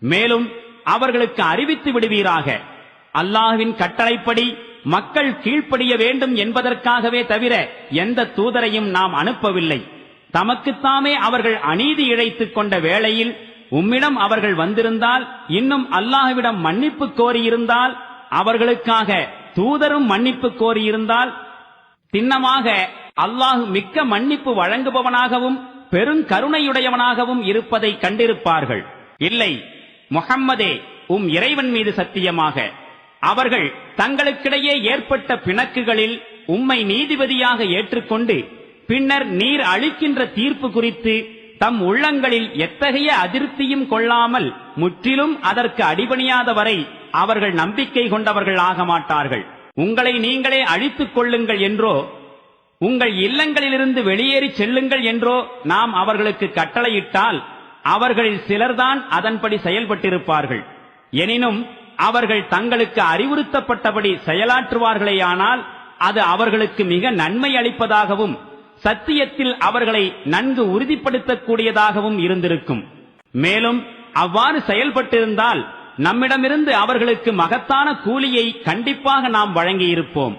மேலும் அவர்களுக்கு அறிவித்து விடுவீராக, அல்லாஹ்வின் கட்டளைப்படி மக்கள் கீழ்ப்படிய வேண்டும் என்பதற்காகவே தவிர எந்த தூதரையும் நாம் அனுப்பவில்லை. தமக்குத்தாமே அவர்கள் அநீதி இழைத்துக் கொண்ட வேளையில் உம்மிடம் அவர்கள் வந்திருந்தால், இன்னும் அல்லாஹ்விடம் மன்னிப்பு கோரியிருந்தால், அவர்களுக்காக தூதரும் மன்னிப்பு கோரியிருந்தால், திண்ணமாக அல்லாஹ் மிக்க மன்னிப்பு வழங்குபவனாகவும் பெருங்கருணையுடையவனாகவும் இருப்பதை கண்டிருப்பார்கள். இல்லை, முஹம்மதே, இறைவன் மீது சத்தியமாக அவர்கள் தங்களுக்கிடையே ஏற்பட்ட பிணக்குகளில் உம்மை நீதிபதியாக ஏற்றுக்கொண்டு பின்னர் நீர் அளிக்கின்ற தீர்ப்பு குறித்து தம் உள்ளங்களில் எத்தகைய அதிருப்தியும் கொள்ளாமல் முற்றிலும் அதற்கு அடிபணியாத வரை அவர்கள் நம்பிக்கை கொண்டவர்கள் ஆக மாட்டார்கள். உங்களை நீங்களே அழித்துக் கொள்ளுங்கள் என்றோ, உங்கள் இல்லங்களிலிருந்து வெளியேறி செல்லுங்கள் என்றோ நாம் அவர்களுக்கு கட்டளையிட்டால் அவர்களில் சிலர்தான் அதன்படி செயல்பட்டிருப்பார்கள். எனினும் அவர்கள் தங்களுக்கு அறிவுறுத்தப்பட்டபடி செயலாற்றுவார்களேயானால் அது அவர்களுக்கு மிக நன்மை அளிப்பதாகவும் சத்தியத்தில் அவர்களை நன்கு உறுதிப்படுத்தக்கூடியதாகவும் இருந்திருக்கும். மேலும் அவ்வாறு செயல்பட்டிருந்தால் நம்மிடமிருந்து அவர்களுக்கு மகத்தான கூலியை கண்டிப்பாக நாம் வழங்கியிருப்போம்.